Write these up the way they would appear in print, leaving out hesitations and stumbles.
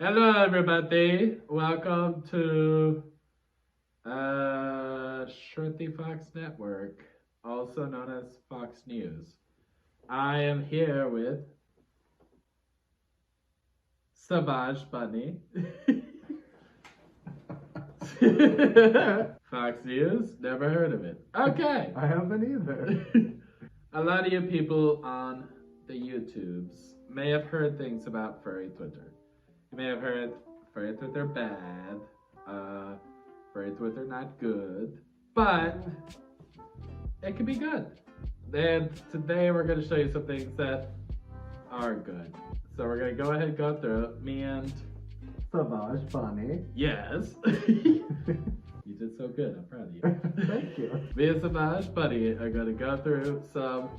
Hello, everybody. Welcome to Shorty Fox Network, also known as Fox News. I am here with Savage Bunny. Fox News? Never heard of it. Okay. I haven't either. A lot of you people on the YouTubes may have heard things about Furry Twitter. You may have heard Furry Twitter bad, Furry Twitter not good, but it can be good. And today we're going to show you some things that are good. So we're going to go ahead and go through me and Savage Bunny. yes. You did so good. I'm proud of you. Thank you. Me and Savage Buddy are going to go through some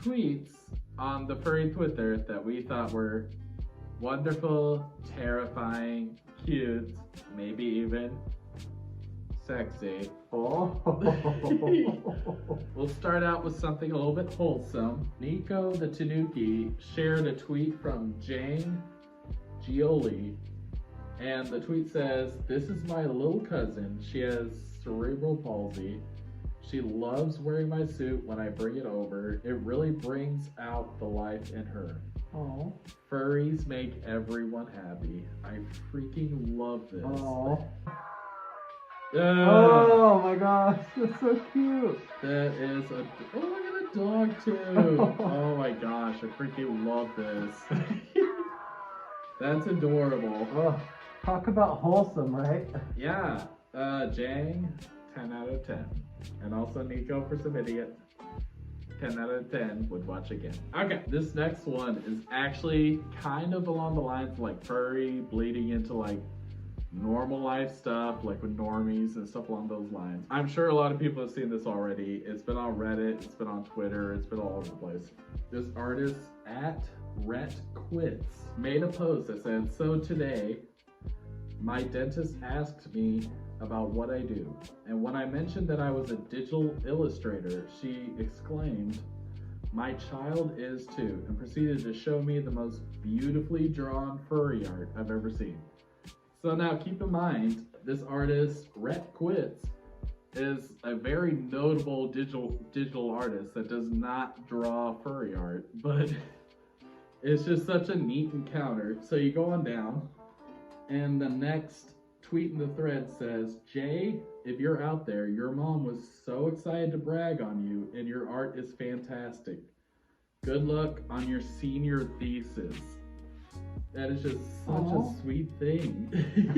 tweets on the Furry Twitter that we thought were wonderful, terrifying, cute, maybe even sexy. Oh. We'll start out with something a little bit wholesome. Nico the Tanuki shared a tweet from Jane Gioli, and the tweet says, "This is my little cousin. She has cerebral palsy. She loves wearing my suit when I bring it over. It really brings out the life in her. Oh. Furries make everyone happy. I freaking love this." Oh. Uh, Oh my gosh, that's so cute. That is a... Oh, look at the dog too. Oh my gosh, I freaking love this. That's adorable. Oh, talk about wholesome, right? Yeah, Jang, 10 out of 10. And also Nico for submitting it. 10 out of 10 would watch again. Okay, this next one is actually kind of along the lines of like furry bleeding into like normal life stuff, like with normies and stuff along those lines. I'm sure a lot of people have seen this already. It's been on Reddit, it's been on Twitter, it's been all over the place. This artist at Rhett Quits made a post that said, "So today, my dentist asked me about what I do, and when I mentioned that I was a digital illustrator, she exclaimed, 'My child is too,' and proceeded to show me the most beautifully drawn furry art I've ever seen." So now keep in mind, this artist, Rhett Quits, is a very notable digital artist that does not draw furry art, but it's just such a neat encounter. So you go on down, and the next tweet in the thread says, "Jay, if you're out there, your mom was so excited to brag on you, and your art is fantastic. Good luck on your senior thesis." That is just such Aww. a sweet thing.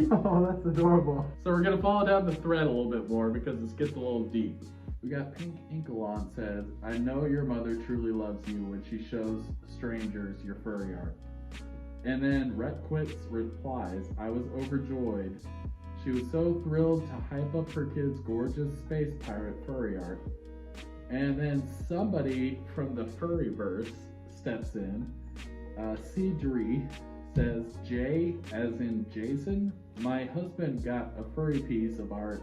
Oh, that's adorable. So we're gonna follow down the thread a little bit more because this gets a little deep. We got Pink Inkalon says, "I know your mother truly loves you when she shows strangers your furry art." And then Rhett Quits replies, "I was overjoyed. She was so thrilled to hype up her kid's gorgeous space pirate furry art." And then somebody from the Furryverse steps in. Cedri says, "Jay, as in Jason, my husband got a furry piece of art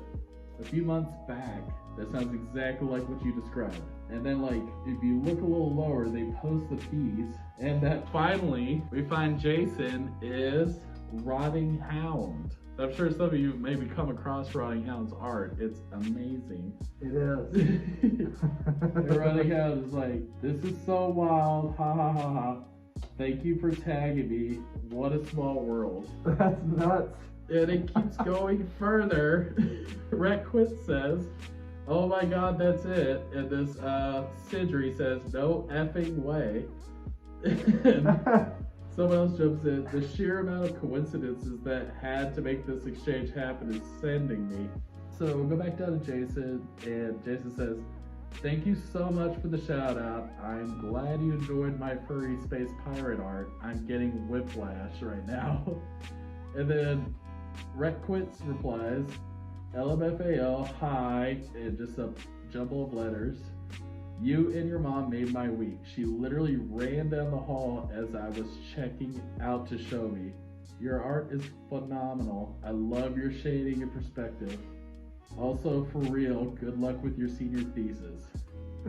a few months back that sounds exactly like what you described." And then like, if you look a little lower, they post the piece, and that finally we find Jason is Rotting Hound. I'm sure some of you maybe come across Rotting Hound's art. It's amazing. It is. The Rotting Hound is like, "This is so wild, ha ha ha ha. Thank you for tagging me. What a small world." That's nuts. And it keeps going further. Rhett Quit says, "Oh my god, that's it." And this Sidri says, "No effing way." And someone else jumps in. "The sheer amount of coincidences that had to make this exchange happen is sending me." So we'll go back down to Jason, and Jason says, "Thank you so much for the shout out. I'm glad you enjoyed my furry space pirate art. I'm getting whiplash right now." And then Rhett Quits replies, "LMFAO, hi," and just a jumble of letters. "You and your mom made my week. She literally ran down the hall as I was checking out to show me. Your art is phenomenal. I love your shading and perspective. Also, for real, good luck with your senior thesis.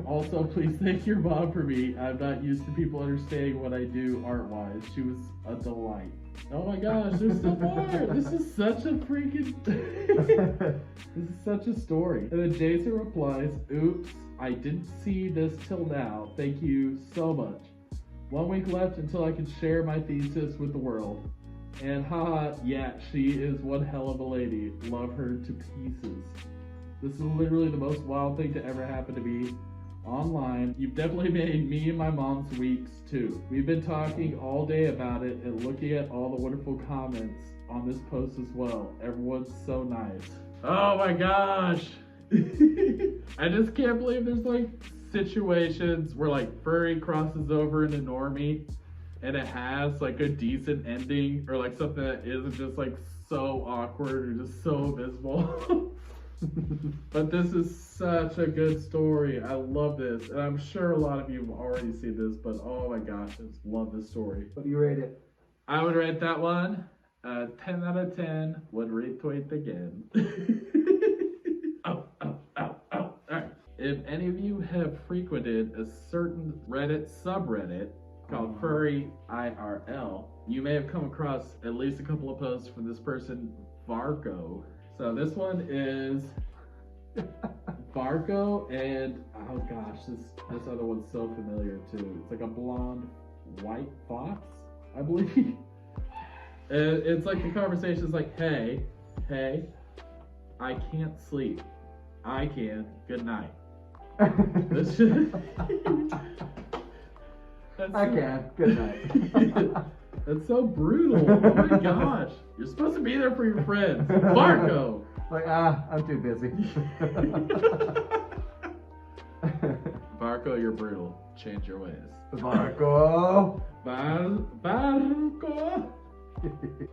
Also, please thank your mom for me. I'm not used to people understanding what I do art-wise. She was a delight." Oh my gosh, there's still more. This is such a freaking. This is such a story. And then Jason replies, "Oops, I didn't see this till now. Thank you so much. 1 week left until I can share my thesis with the world. And haha, yeah, she is one hell of a lady. Love her to pieces. This is literally the most wild thing to ever happen to me online. You've definitely made me and my mom's weeks too. We've been talking all day about it and looking at all the wonderful comments on this post as well. Everyone's so nice." Oh my gosh. I just can't believe there's like situations where like furry crosses over into normie and it has like a decent ending, or like something that isn't just like so awkward or just so abysmal. But this is such a good story. I love this, and I'm sure a lot of you have already seen this, but oh my gosh, I just love this story. What do you rate it? I would rate that one 10 out of 10. Would retweet again. Oh. All right. If any of you have frequented a certain Reddit subreddit called Furry IRL, you may have come across at least a couple of posts from this person, Varco. So this one is Varco, and oh gosh, this other one's so familiar too. It's like a blonde white fox, I believe. And it's like the conversation's like, hey, I can't sleep. I can. Good night. This shit. I can. Good night. That's so brutal. Oh my gosh. You're supposed to be there for your friends. Varco! Like, I'm too busy. Varco, you're brutal. Change your ways. Varco! Varco!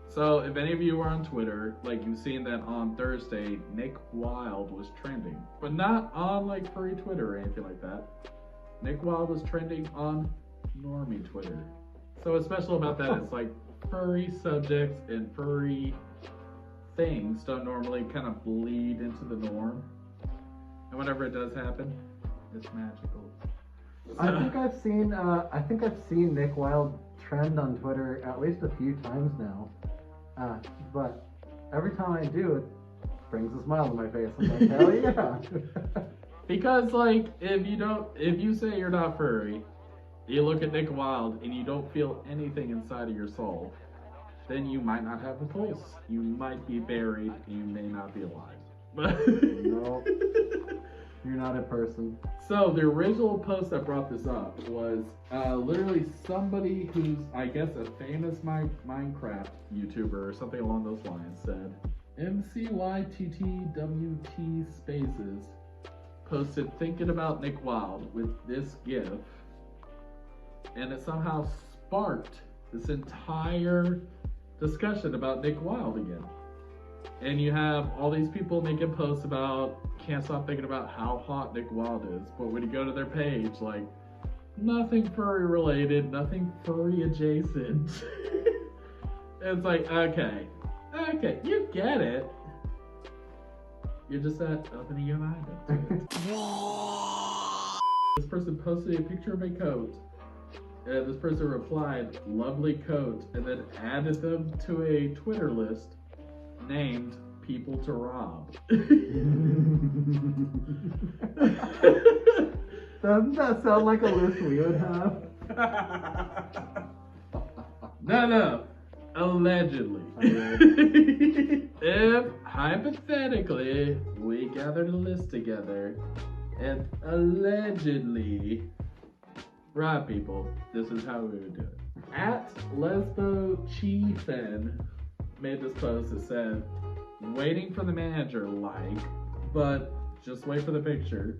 So, if any of you are on Twitter, like you've seen that on Thursday, Nick Wilde was trending. But not on like furry Twitter or anything like that. Nick Wilde was trending on normie Twitter. So what's special about that is like furry subjects and furry things don't normally kind of bleed into the norm. And whenever it does happen, it's magical. I think I've seen Nick Wilde trend on Twitter at least a few times now. But every time I do, it brings a smile to my face. I'm like, hell yeah. Because like if you say you're not furry, you look at Nick Wilde and you don't feel anything inside of your soul, then you might not have a pulse. You might be buried, you may not be alive. No, you're not a person. So the original post that brought this up was literally somebody who's, I guess, a famous Minecraft YouTuber or something along those lines said, MCYTTWT spaces posted thinking about Nick Wilde with this GIF, and it somehow sparked this entire discussion about Nick Wilde again. And you have all these people making posts about, can't stop thinking about how hot Nick Wilde is, but when you go to their page, like, nothing furry related, nothing furry adjacent. It's like, okay, you get it. You're just not opening your mind up to it. This person posted a picture of a coat, and this person replied, lovely coat, and then added them to a Twitter list named People to Rob. Doesn't that sound like a list we would have? No. Allegedly. If, hypothetically, we gathered a list together and allegedly rob people, this is how we would do it. At Lesbo Chifen made this post that said, waiting for the manager, but just wait for the picture.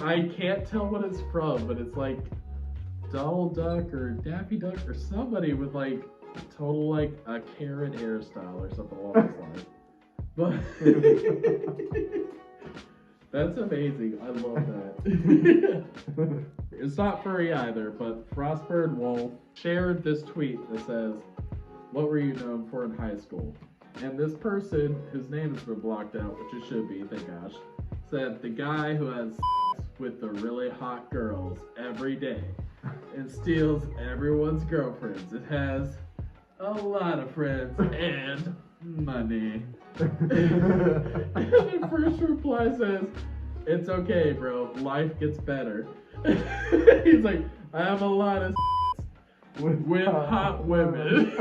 I can't tell what it's from, but it's like Donald Duck or Daffy Duck or somebody with like total like a Karen hairstyle or something along those lines. But that's amazing. I love that. It's not furry either, but Frostbird Wolf shared this tweet that says, what were you known for in high school? And this person, whose name has been blocked out, which it should be, thank gosh, said the guy who has sex with the really hot girls every day. and steals everyone's girlfriends. It has a lot of friends and money. And the first reply says, "It's okay, bro. Life gets better." He's like, "I have a lot of with hot women."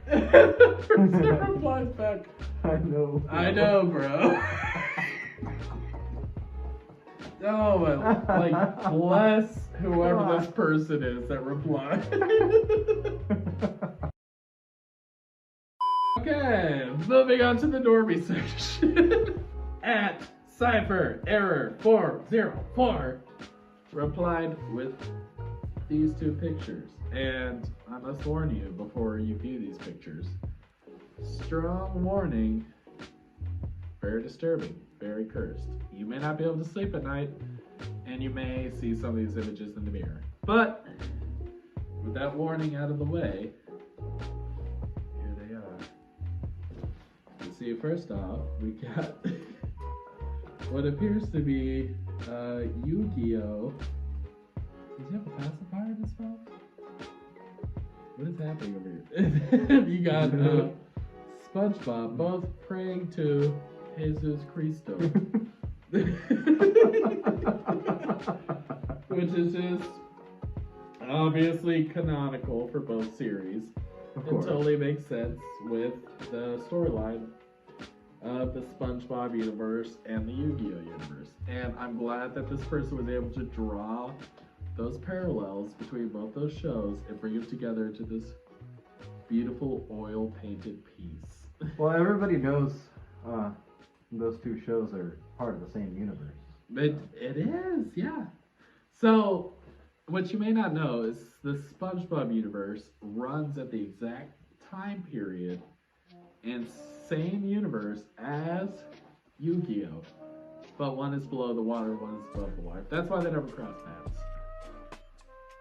And the person replies back, I know. "I know, bro." Oh, like, bless whoever this person is that replied. Okay, moving on to the normie section. At Cypher Error 404 replied with these two pictures. And I must warn you before you view these pictures. Strong warning. Very disturbing. Very cursed. You may not be able to sleep at night, and you may see some of these images in the mirror. But with that warning out of the way, here they are. You see, first off, we got what appears to be Yu-Gi-Oh! Does he have a pacifier in his mouth? What is happening over here? You got SpongeBob both praying to Jesus Cristo. Which is just obviously canonical for both series. It totally makes sense with the storyline of the SpongeBob universe and the Yu-Gi-Oh! Universe. And I'm glad that this person was able to draw those parallels between both those shows and bring them together to this beautiful oil painted piece. Well, everybody knows those two shows are part of the same universe. It is, yeah. So, what you may not know is the SpongeBob universe runs at the exact time period and same universe as Yu-Gi-Oh! But one is below the water, one is above the water. That's why they never cross paths.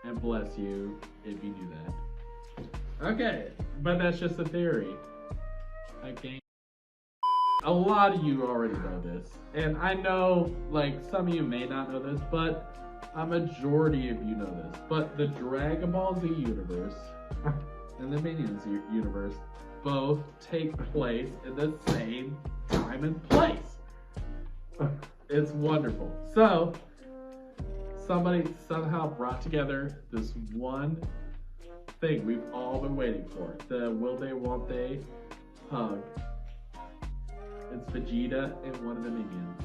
And bless you if you knew that. Okay, but that's just a theory. Okay. A lot of you already know this, and I know, like, some of you may not know this, but a majority of you know this. But the Dragon Ball Z universe and the Minions universe both take place in the same time and place. It's wonderful. So, somebody somehow brought together this one thing we've all been waiting for. The will they, won't they hug. It's Vegeta and one of the minions.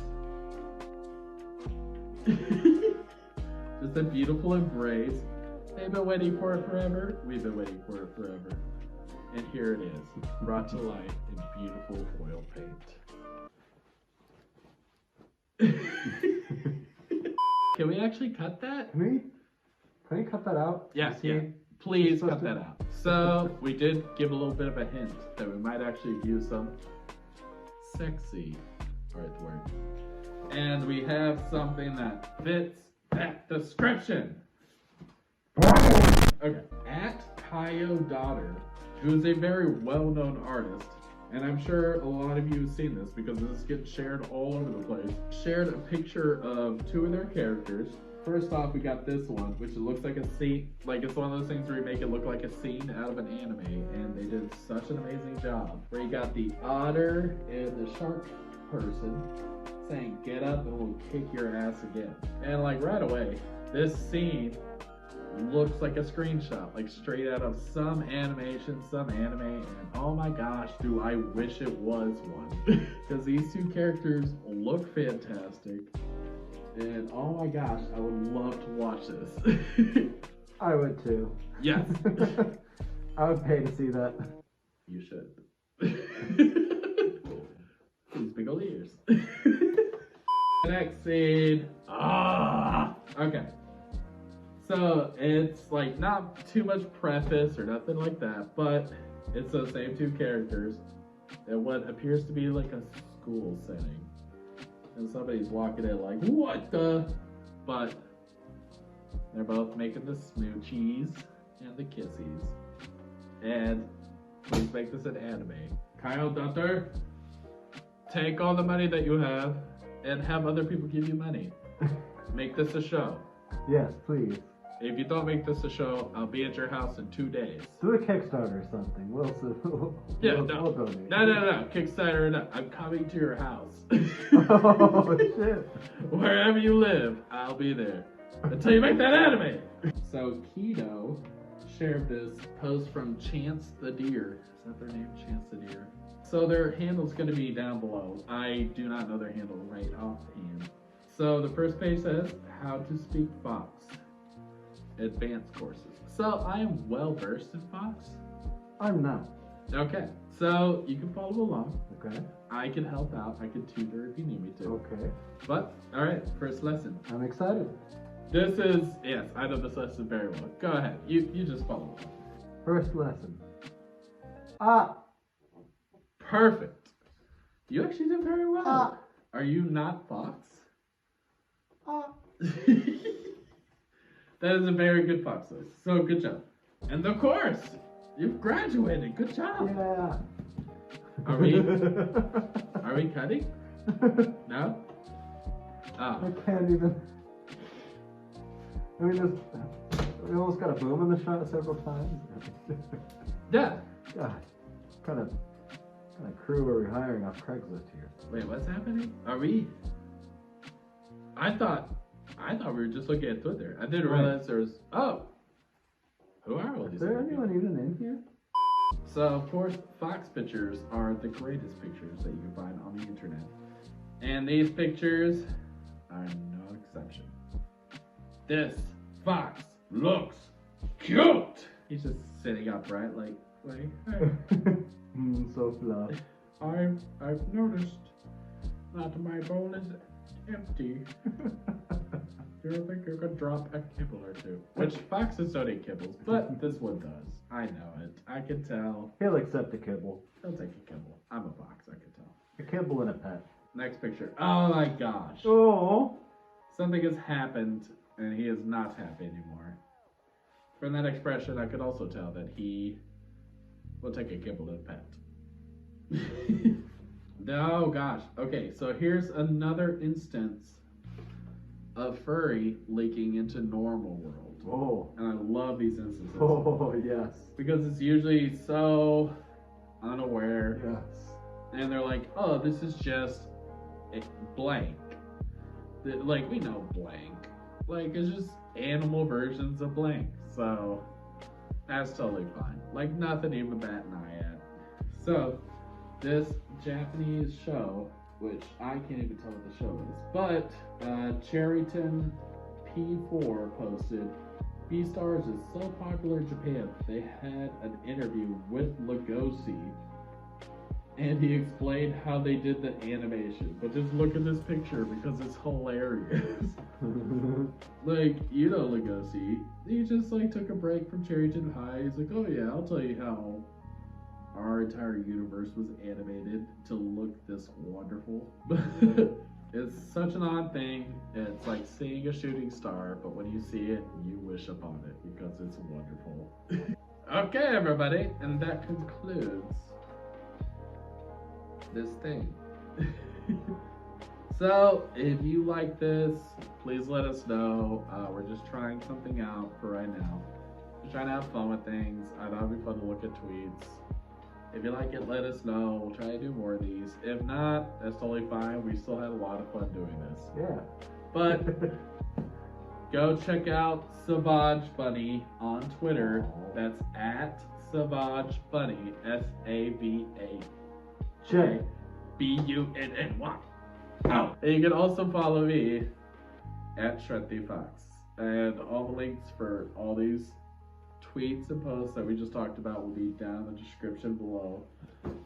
Just a beautiful embrace. They've been waiting for it forever. We've been waiting for it forever. And here it is, brought to life in beautiful oil paint. Can we actually cut that? Can you cut that out? Yeah, yeah. Please cut that out. So, we did give a little bit of a hint that we might actually use some sexy artwork. And we have something that fits that description. Okay, at Kaio Daughter, who's a very well-known artist, and I'm sure a lot of you have seen this because this gets shared all over the place, shared a picture of two of their characters. First off, we got this one, which looks like a scene, like it's one of those things where you make it look like a scene out of an anime, and they did such an amazing job. Where you got the otter and the shark person saying, "Get up and we'll kick your ass again." And like right away, this scene looks like a screenshot, like straight out of some animation, some anime, and oh my gosh, do I wish it was one. Because these two characters look fantastic. And oh my gosh, I would love to watch this. I would too. Yes. I would pay to see that. You should. These big old ears. Next scene. Okay. So it's like not too much preface or nothing like that, but it's those same two characters in what appears to be like a school setting. And somebody's walking in like, what the? But they're both making the smoochies and the kissies. And please make this an anime. Kyle Dutter, take all the money that you have and have other people give you money. Make this a show. Yes, please. If you don't make this a show, I'll be at your house in 2 days. Do a Kickstarter or something. We'll donate. No. Kickstarter, no. I'm coming to your house. Oh, shit. Wherever you live, I'll be there. Until you make that anime. So, Keto shared this post from Chance the Deer. Is that their name? Chance the Deer. So, their handle's going to be down below. I do not know their handle right offhand. So, the first page says, How to Speak Fox. Advanced courses. So I am well versed in Fox. I'm not. Okay, so you can follow along. Okay. I can help out. I can tutor if you need me to. Okay. But all right, first lesson. I'm excited. This is yes, I know this lesson very well. Go ahead. You just follow along. First lesson. Ah. Perfect. You actually did very well. Ah. Are you not Fox? Ah. That is a very good Fox voice. So good job. And of course, you've graduated. Good job. Yeah. Are we cutting? No? I Oh. can't even. I mean, we almost got a boom in the shot several times. Yeah. God, kind of crew are we hiring off Craigslist here? Wait, what's happening? Are we? I thought we were just looking at Twitter. I didn't realize there was. Oh. Who are all these? Is there people? anyone even in here? So, of course, Fox pictures are the greatest pictures that you can find on the internet. And these pictures are no exception. This Fox looks cute! He's just sitting upright like hey, So fluff. I've noticed that my bowl is empty. You don't think you could drop a kibble or two? Which Foxes don't eat kibbles, but this one does. I know it. I can tell. He'll accept a kibble. He'll take a kibble. I'm a fox, I can tell. A kibble and a pet. Next picture. Oh my gosh. Oh. Something has happened and he is not happy anymore. From that expression, I could also tell that he will take a kibble and a pet. Oh gosh. Okay, so here's another instance of Furry leaking into normal world. Oh. And I love these instances. Oh, yes. Because it's usually so unaware. Yes. And they're like, oh, this is just a blank. Like, we know blank. Like, it's just animal versions of blank. So, that's totally fine. Like, nothing even bat an eye at. So, this Japanese show, which I can't even tell what the show is, but Cherryton P4 posted, Beastars is so popular in Japan, they had an interview with Lugosi, and he explained how they did the animation. But just look at this picture because it's hilarious. Like, you know Lugosi, he just like took a break from Cherryton High. He's like, oh yeah, I'll tell you how our entire universe was animated to look this wonderful. It's such an odd thing. It's like seeing a shooting star, but when you see it, you wish upon it because it's wonderful. Okay, everybody, and that concludes this thing. So, if you like this, please let us know. We're just trying something out for right now. Just trying to have fun with things. I thought it'd be fun to look at tweets. If you like it, let us know. We'll try to do more of these. If not, that's totally fine. We still had a lot of fun doing this. Yeah. But go check out Savage Bunny on Twitter. That's at Savage Bunny. SAVAJBUNNY. Oh. And you can also follow me at Shreddy Fox. And all the links for all these tweets and posts that we just talked about will be down in the description below.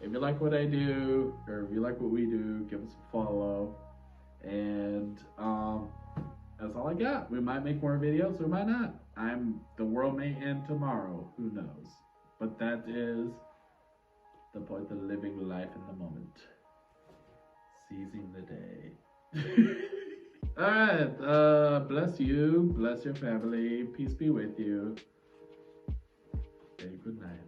If you like what I do, or if you like what we do, give us a follow. And that's all I got. We might make more videos, we might not. The world may end tomorrow, who knows? But that is the point of living life in the moment. Seizing the day. Alright, bless you, bless your family, peace be with you. And good night.